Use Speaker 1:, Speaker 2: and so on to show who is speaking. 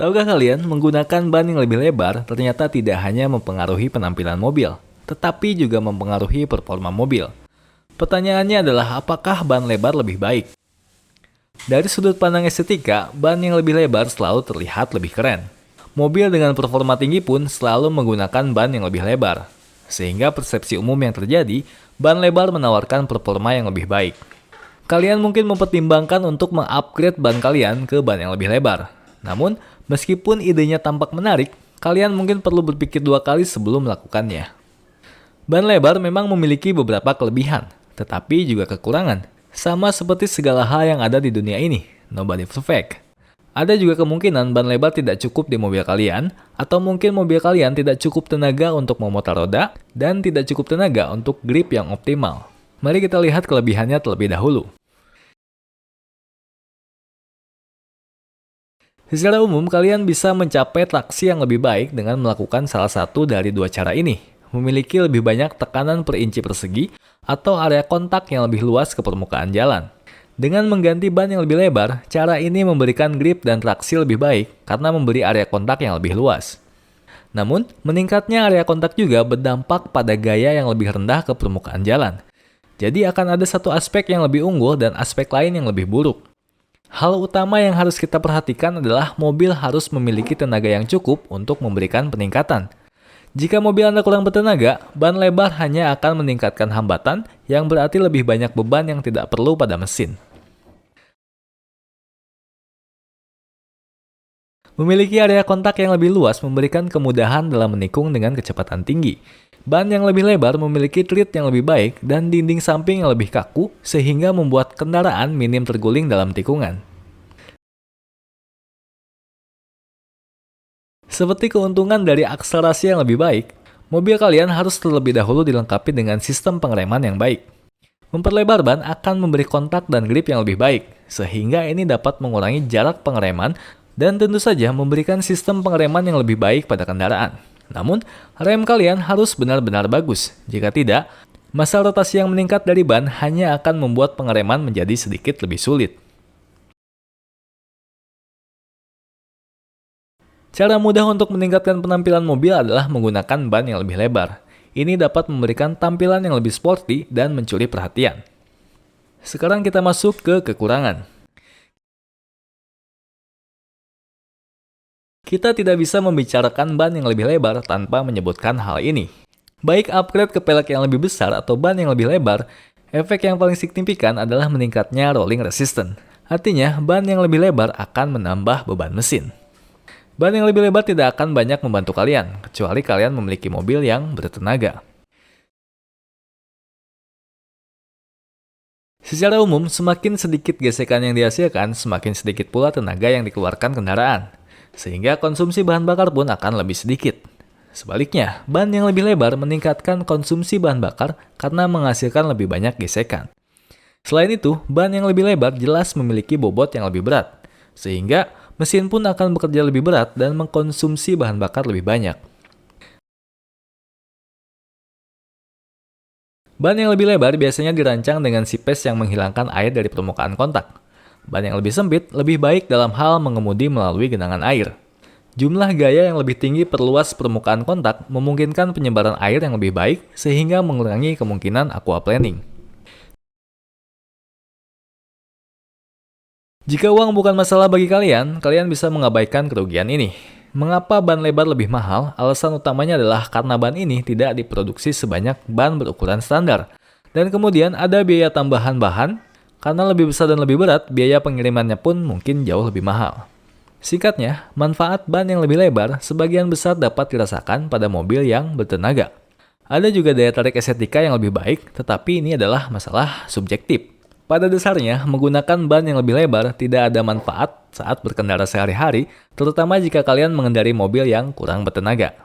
Speaker 1: Tahukah kalian, menggunakan ban yang lebih lebar ternyata tidak hanya mempengaruhi penampilan mobil, tetapi juga mempengaruhi performa mobil. Pertanyaannya adalah apakah ban lebar lebih baik? Dari sudut pandang estetika, ban yang lebih lebar selalu terlihat lebih keren. Mobil dengan performa tinggi pun selalu menggunakan ban yang lebih lebar. Sehingga persepsi umum yang terjadi, ban lebar menawarkan performa yang lebih baik. Kalian mungkin mempertimbangkan untuk mengupgrade ban kalian ke ban yang lebih lebar. Namun, meskipun idenya tampak menarik, kalian mungkin perlu berpikir 2 kali sebelum melakukannya. Ban lebar memang memiliki beberapa kelebihan, tetapi juga kekurangan. Sama seperti segala hal yang ada di dunia ini, nobody perfect. Ada juga kemungkinan ban lebar tidak cukup di mobil kalian, atau mungkin mobil kalian tidak cukup tenaga untuk memutar roda, dan tidak cukup tenaga untuk grip yang optimal. Mari kita lihat kelebihannya terlebih dahulu. Secara umum, kalian bisa mencapai traksi yang lebih baik dengan melakukan salah satu dari 2 cara ini. Memiliki lebih banyak tekanan per inci persegi atau area kontak yang lebih luas ke permukaan jalan. Dengan mengganti ban yang lebih lebar, cara ini memberikan grip dan traksi lebih baik karena memberi area kontak yang lebih luas. Namun, meningkatnya area kontak juga berdampak pada gaya yang lebih rendah ke permukaan jalan. Jadi akan ada satu aspek yang lebih unggul dan aspek lain yang lebih buruk. Hal utama yang harus kita perhatikan adalah mobil harus memiliki tenaga yang cukup untuk memberikan peningkatan. Jika mobil Anda kurang bertenaga, ban lebar hanya akan meningkatkan hambatan yang berarti lebih banyak beban yang tidak perlu pada mesin. Memiliki area kontak yang lebih luas memberikan kemudahan dalam menikung dengan kecepatan tinggi. Ban yang lebih lebar memiliki tread yang lebih baik dan dinding samping yang lebih kaku sehingga membuat kendaraan minim terguling dalam tikungan. Seperti keuntungan dari akselerasi yang lebih baik, mobil kalian harus terlebih dahulu dilengkapi dengan sistem pengereman yang baik. Memperlebar ban akan memberi kontak dan grip yang lebih baik, sehingga ini dapat mengurangi jarak pengereman dan tentu saja memberikan sistem pengereman yang lebih baik pada kendaraan. Namun, rem kalian harus benar-benar bagus. Jika tidak, masa rotasi yang meningkat dari ban hanya akan membuat pengereman menjadi sedikit lebih sulit. Cara mudah untuk meningkatkan penampilan mobil adalah menggunakan ban yang lebih lebar. Ini dapat memberikan tampilan yang lebih sporty dan mencuri perhatian. Sekarang kita masuk ke kekurangan. Kita tidak bisa membicarakan ban yang lebih lebar tanpa menyebutkan hal ini. Baik upgrade ke pelek yang lebih besar atau ban yang lebih lebar, efek yang paling signifikan adalah meningkatnya rolling resistance. Artinya, ban yang lebih lebar akan menambah beban mesin. Ban yang lebih lebar tidak akan banyak membantu kalian, kecuali kalian memiliki mobil yang bertenaga. Secara umum, semakin sedikit gesekan yang dihasilkan, semakin sedikit pula tenaga yang dikeluarkan kendaraan. Sehingga konsumsi bahan bakar pun akan lebih sedikit. Sebaliknya, ban yang lebih lebar meningkatkan konsumsi bahan bakar karena menghasilkan lebih banyak gesekan. Selain itu, ban yang lebih lebar jelas memiliki bobot yang lebih berat, sehingga mesin pun akan bekerja lebih berat dan mengkonsumsi bahan bakar lebih banyak. Ban yang lebih lebar biasanya dirancang dengan sipes yang menghilangkan air dari permukaan kontak. Ban yang lebih sempit lebih baik dalam hal mengemudi melalui genangan air. Jumlah gaya yang lebih tinggi perluas permukaan kontak memungkinkan penyebaran air yang lebih baik sehingga mengurangi kemungkinan aquaplaning. Jika uang bukan masalah bagi kalian, kalian bisa mengabaikan kerugian ini. Mengapa ban lebar lebih mahal? Alasan utamanya adalah karena ban ini tidak diproduksi sebanyak ban berukuran standar. Dan kemudian ada biaya tambahan bahan. Karena lebih besar dan lebih berat, biaya pengirimannya pun mungkin jauh lebih mahal. Singkatnya, manfaat ban yang lebih lebar sebagian besar dapat dirasakan pada mobil yang bertenaga. Ada juga daya tarik estetika yang lebih baik, tetapi ini adalah masalah subjektif. Pada dasarnya, menggunakan ban yang lebih lebar tidak ada manfaat saat berkendara sehari-hari, terutama jika kalian mengendarai mobil yang kurang bertenaga.